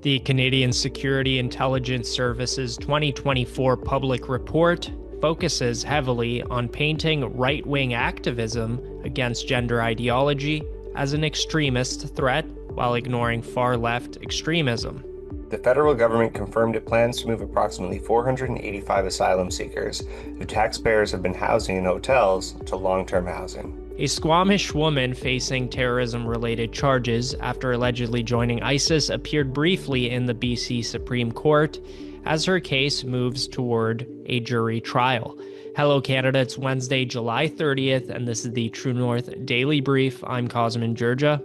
The Canadian Security Intelligence Service's 2024 public report focuses heavily on painting right-wing activism against gender ideology as an extremist threat while ignoring far-left extremism. The federal government confirmed it plans to move approximately 485 asylum seekers who taxpayers have been housing in hotels to long-term housing. A Squamish woman facing terrorism-related charges after allegedly joining ISIS appeared briefly in the BC Supreme Court as her case moves toward a jury trial. Hello Canada, it's Wednesday, July 30th, and this is the True North Daily Brief. I'm Cosmin, Dzsurdzsa.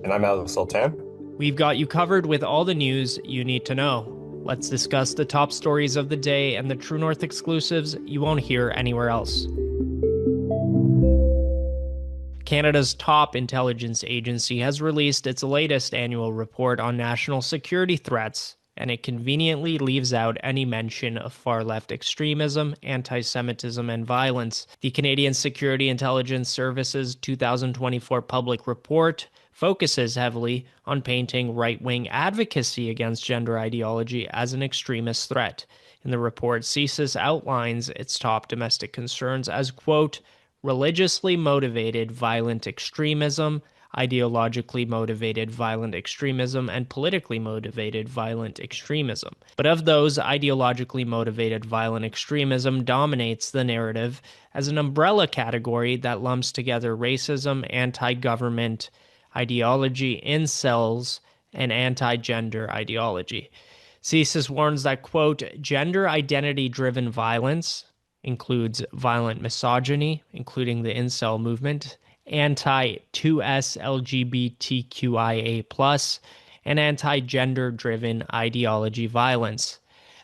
And I'm Zoltan. We've got you covered with all the news you need to know. Let's discuss the top stories of the day and the True North exclusives you won't hear anywhere else. Canada's top intelligence agency has released its latest annual report on national security threats, and it conveniently leaves out any mention of far-left extremism, anti-Semitism, and violence. The Canadian Security Intelligence Service's 2024 public report focuses heavily on painting right-wing advocacy against gender ideology as an extremist threat. In the report, CSIS outlines its top domestic concerns as, quote, religiously motivated violent extremism, ideologically motivated violent extremism, and politically motivated violent extremism. But of those, ideologically motivated violent extremism dominates the narrative as an umbrella category that lumps together racism, anti-government ideology, incels, and anti-gender ideology. CSIS warns that, quote, gender identity-driven violence includes violent misogyny, including the incel movement, anti-2S LGBTQIA+, and anti-gender-driven ideology violence.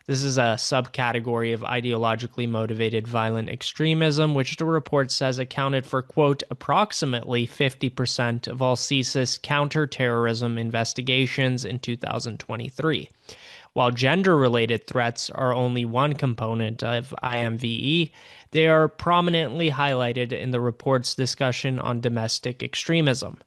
This is a subcategory of ideologically motivated violent extremism, which the report says accounted for, quote, approximately 50% of all CSIS counterterrorism investigations in 2023. While gender-related threats are only one component of IMVE, they are prominently highlighted in the report's discussion on domestic extremism.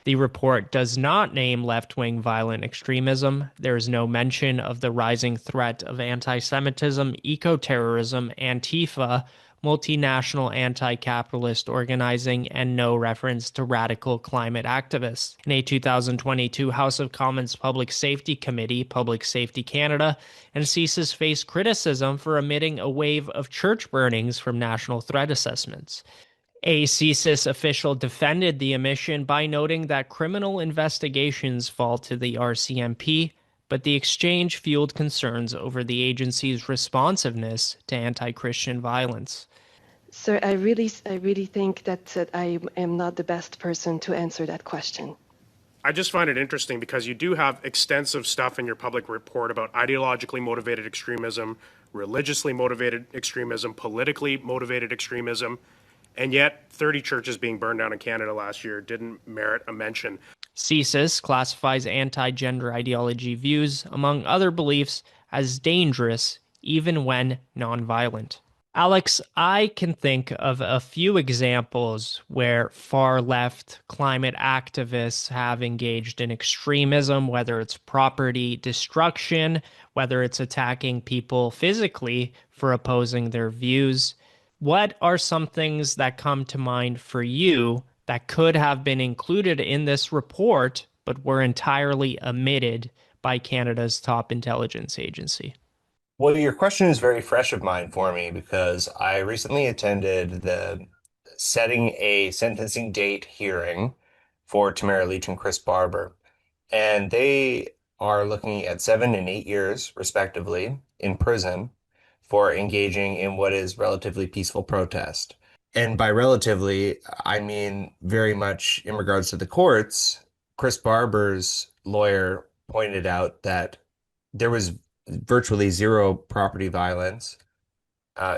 The report does not name left-wing violent extremism. There is no mention of the rising threat of anti-Semitism, eco-terrorism, Antifa, multinational anti-capitalist organizing, and no reference to radical climate activists. In a 2022 House of Commons Public Safety Committee, Public Safety Canada, and CSIS faced criticism for omitting a wave of church burnings from national threat assessments. A CSIS official defended the omission by noting that criminal investigations fall to the RCMP, but the exchange fueled concerns over the agency's responsiveness to anti-Christian violence. Sir, I really think that I am not the best person to answer that question. I just find it interesting because you do have extensive stuff in your public report about ideologically motivated extremism, religiously motivated extremism, politically motivated extremism, and yet 30 churches being burned down in Canada last year didn't merit a mention. CSIS classifies anti-gender ideology views, among other beliefs, as dangerous, even when nonviolent. Alex, I can think of a few examples where far-left climate activists have engaged in extremism, whether it's property destruction, whether it's attacking people physically for opposing their views. What are some things that come to mind for you that could have been included in this report, but were entirely omitted by Canada's top intelligence agency? Well, your question is very fresh of mind for me because I recently attended the setting a sentencing date hearing for Tamara Leach and Chris Barber, and they are looking at 7 and 8 years, respectively, in prison for engaging in what is relatively peaceful protest. And by relatively, I mean very much in regards to the courts. Chris Barber's lawyer pointed out that there was virtually zero property violence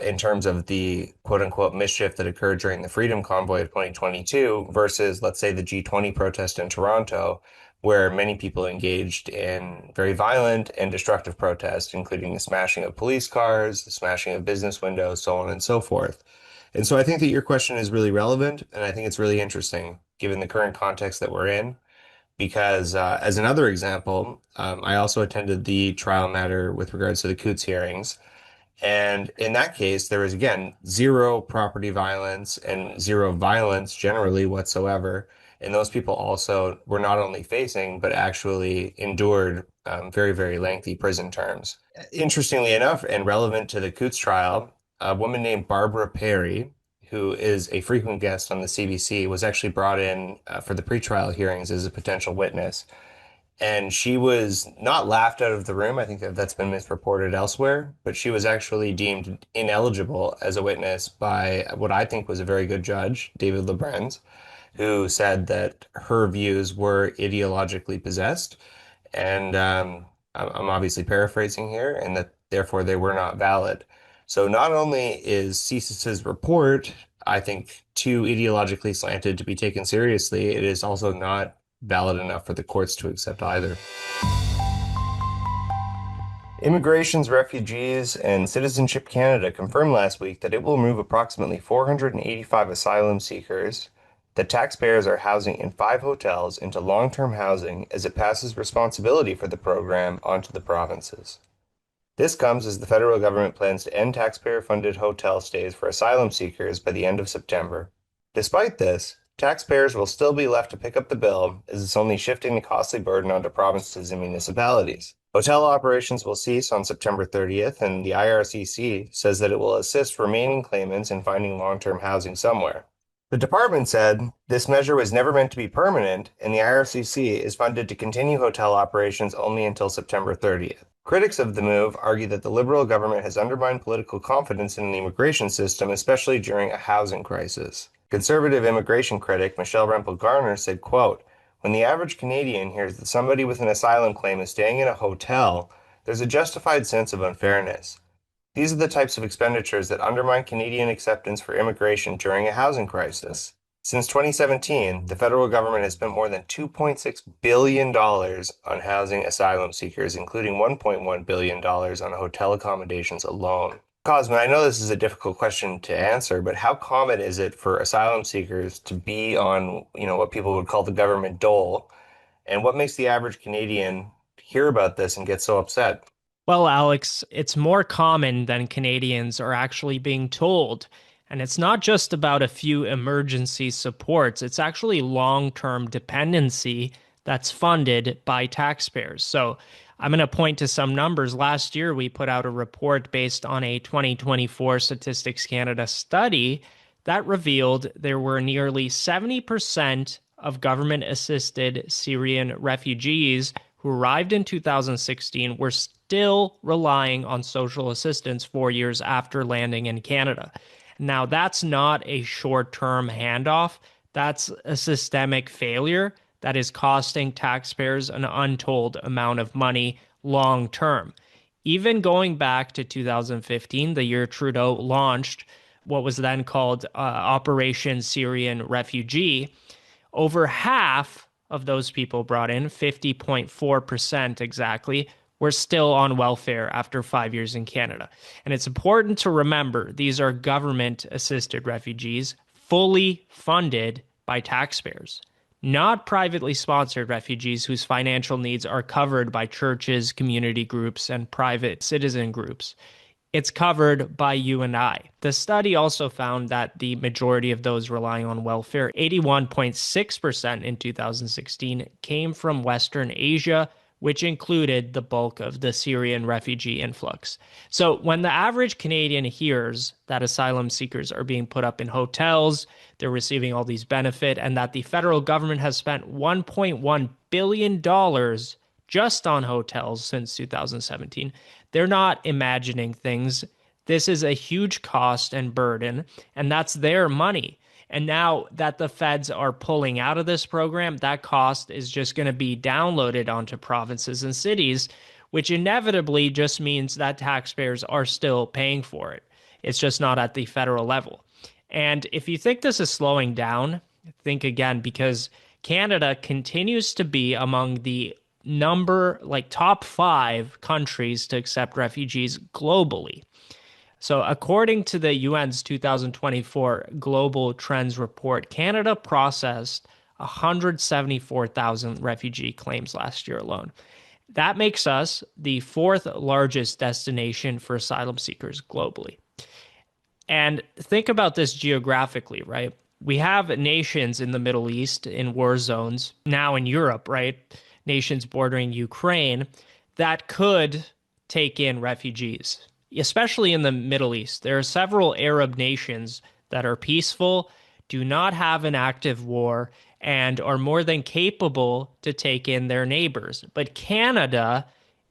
in terms of the quote-unquote mischief that occurred during the Freedom Convoy of 2022 versus, let's say, the G20 protest in Toronto, where many people engaged in very violent and destructive protests, including the smashing of police cars, the smashing of business windows, so on and so forth. And so I think that your question is really relevant, and I think it's really interesting given the current context that we're in. because, as another example, I also attended the trial matter with regards to the Coots hearings. And in that case, there was, again, zero property violence and zero violence generally whatsoever. And those people also were not only facing, but actually endured very, very lengthy prison terms. Interestingly enough, and relevant to the Coots trial, a woman named Barbara Perry, who is a frequent guest on the CBC, was actually brought in for the pretrial hearings as a potential witness. And she was not laughed out of the room. I think that that's been misreported elsewhere, but she was actually deemed ineligible as a witness by what I think was a very good judge, David LeBrenz, who said that her views were ideologically possessed. And I'm obviously paraphrasing here, and that therefore they were not valid. So not only is CSIS's report, I think, too ideologically slanted to be taken seriously, it is also not valid enough for the courts to accept either. Immigrations, Refugees, and Citizenship Canada confirmed last week that it will move approximately 485 asylum seekers that taxpayers are housing in 5 hotels into long-term housing as it passes responsibility for the program onto the provinces. This comes as the federal government plans to end taxpayer-funded hotel stays for asylum seekers by the end of September. Despite this, taxpayers will still be left to pick up the bill, as it's only shifting the costly burden onto provinces and municipalities. Hotel operations will cease on September 30th, and the IRCC says that it will assist remaining claimants in finding long-term housing somewhere. The department said this measure was never meant to be permanent, and the IRCC is funded to continue hotel operations only until September 30th. Critics of the move argue that the Liberal government has undermined political confidence in the immigration system, especially during a housing crisis. Conservative immigration critic Michelle Rempel-Garner said, quote, "When the average Canadian hears that somebody with an asylum claim is staying in a hotel, there's a justified sense of unfairness. These are the types of expenditures that undermine Canadian acceptance for immigration during a housing crisis." Since 2017, the federal government has spent more than $2.6 billion on housing asylum seekers, including $1.1 billion on hotel accommodations alone. Cosmin, I know this is a difficult question to answer, but how common is it for asylum seekers to be on, what people would call the government dole? And what makes the average Canadian hear about this and get so upset? Well, Alex, it's more common than Canadians are actually being told. And it's not just about a few emergency supports, it's actually long-term dependency that's funded by taxpayers. So I'm going to point to some numbers. Last year, we put out a report based on a 2024 Statistics Canada study that revealed there were nearly 70% of government-assisted Syrian refugees who arrived in 2016 were still relying on social assistance 4 years after landing in Canada. Now, that's not a short-term handoff. That's a systemic failure that is costing taxpayers an untold amount of money long-term. Even going back to 2015, the year Trudeau launched what was then called Operation Syrian Refugee, over half of those people brought in, 50.4% exactly, were still on welfare after 5 years in Canada. And it's important to remember these are government-assisted refugees, fully funded by taxpayers, not privately sponsored refugees whose financial needs are covered by churches, community groups, and private citizen groups. It's covered by you and I. The study also found that the majority of those relying on welfare, 81.6% in 2016, came from Western Asia, which included the bulk of the Syrian refugee influx. So when the average Canadian hears that asylum seekers are being put up in hotels, they're receiving all these benefits, and that the federal government has spent $1.1 billion just on hotels since 2017, they're not imagining things. This is a huge cost and burden, and that's their money. And now that the feds are pulling out of this program, that cost is just going to be downloaded onto provinces and cities, which inevitably just means that taxpayers are still paying for it. It's just not at the federal level. And if you think this is slowing down, think again, because Canada continues to be among the top 5 countries to accept refugees globally. So according to the UN's 2024 Global Trends Report, Canada processed 174,000 refugee claims last year alone. That makes us the fourth largest destination for asylum seekers globally. And think about this geographically, right? We have nations in the Middle East in war zones, now in Europe, right? Nations bordering Ukraine that could take in refugees, especially in the Middle East. There are several Arab nations that are peaceful, do not have an active war, and are more than capable to take in their neighbors. But Canada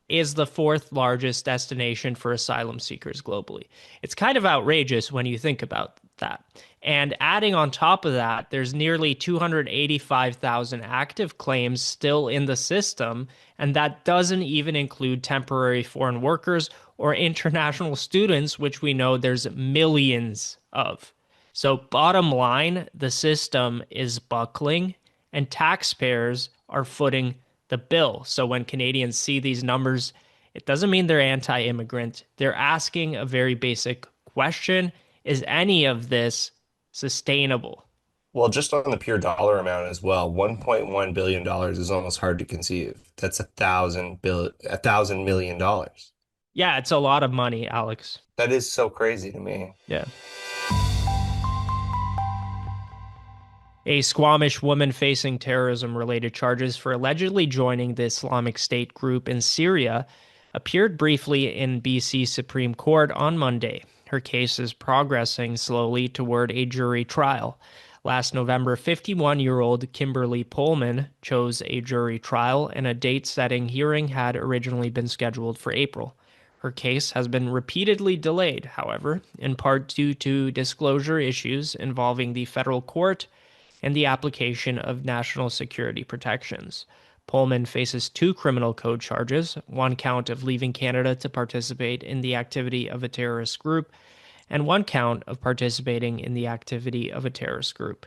is the fourth largest destination for asylum seekers globally. It's kind of outrageous when you think about that. And adding on top of that, there's nearly 285,000 active claims still in the system, and that doesn't even include temporary foreign workers or international students, which we know there's millions of. So, bottom line, the system is buckling, and taxpayers are footing the bill. So when Canadians see these numbers, it doesn't mean they're anti immigrant. They're asking a very basic question: is any of this sustainable? Well, just on the pure dollar amount as well, $1.1 billion is almost hard to conceive. That's $1,000 million. Yeah, it's a lot of money, Alex. That is so crazy to me. Yeah. A Squamish woman facing terrorism-related charges for allegedly joining the Islamic State group in Syria appeared briefly in BC Supreme Court on Monday. Her case is progressing slowly toward a jury trial. Last November, 51-year-old Kimberly Pullman chose a jury trial, and a date-setting hearing had originally been scheduled for April. Her case has been repeatedly delayed, however, in part due to disclosure issues involving the federal court and the application of national security protections. Pullman faces 2 criminal code charges, 1 count of leaving Canada to participate in the activity of a terrorist group, and 1 count of participating in the activity of a terrorist group.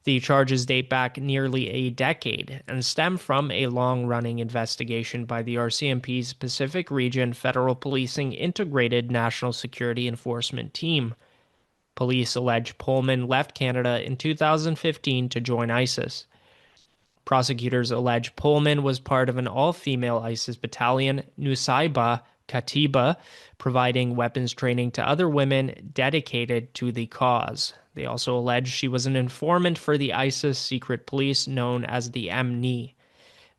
The charges date back nearly a decade and stem from a long-running investigation by the RCMP's Pacific Region Federal Policing Integrated National Security Enforcement Team. Police allege Pullman left Canada in 2015 to join ISIS. Prosecutors allege Pullman was part of an all-female ISIS battalion, Nusayba Katiba, providing weapons training to other women dedicated to the cause. They also allege she was an informant for the ISIS secret police known as the MNI.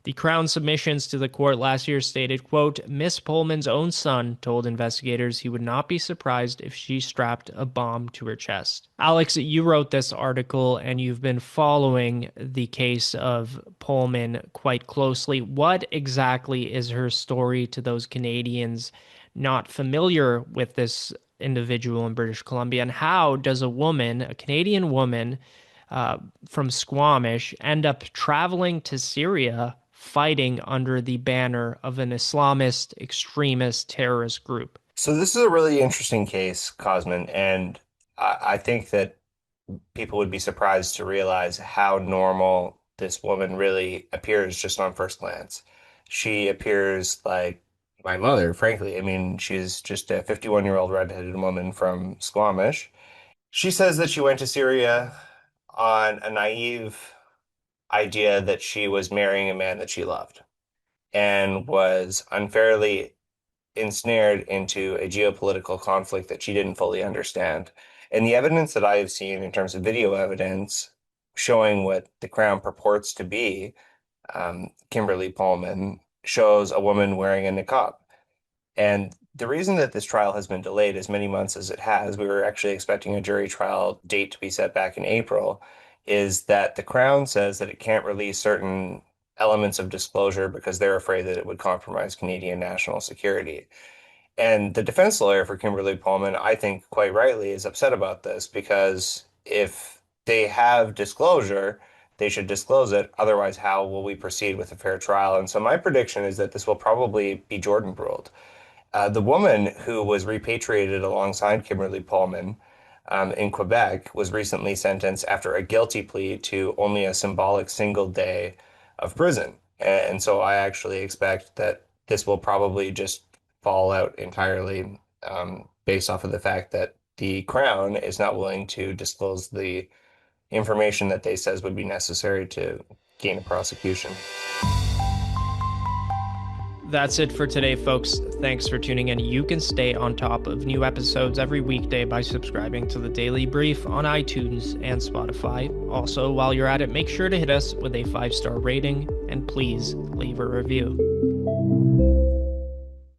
The Crown submissions to the court last year stated, quote, Miss Pullman's own son told investigators he would not be surprised if she strapped a bomb to her chest. Alex, you wrote this article and you've been following the case of Pullman quite closely. What exactly is her story to those Canadians not familiar with this individual in British Columbia? And how does a woman, a Canadian woman from Squamish, end up traveling to Syria fighting under the banner of an Islamist extremist terrorist group? So this is a really interesting case, Cosmin, and I think that people would be surprised to realize how normal this woman really appears just on first glance. She appears like my mother, frankly. I mean, she's just a 51-year-old redheaded woman from Squamish. She says that she went to Syria on a naive idea that she was marrying a man that she loved and was unfairly ensnared into a geopolitical conflict that she didn't fully understand. And the evidence that I have seen in terms of video evidence showing what the Crown purports to be, Kimberly Pullman, shows a woman wearing a niqab. And the reason that this trial has been delayed as many months as it has, we were actually expecting a jury trial date to be set back in April, is that the Crown says that it can't release certain elements of disclosure because they're afraid that it would compromise Canadian national security. And the defense lawyer for Kimberly Pullman, I think quite rightly, is upset about this because if they have disclosure, they should disclose it. Otherwise, how will we proceed with a fair trial? And so my prediction is that this will probably be Jordan ruled. The woman who was repatriated alongside Kimberly Pullman in Quebec was recently sentenced after a guilty plea to only a symbolic single day of prison. And so I actually expect that this will probably just fall out entirely based off of the fact that the Crown is not willing to disclose the information that they says would be necessary to gain a prosecution. That's it for today, folks. Thanks for tuning in. You can stay on top of new episodes every weekday by subscribing to the Daily Brief on iTunes and Spotify. Also, while you're at it, make sure to hit us with a 5-star rating and please leave a review.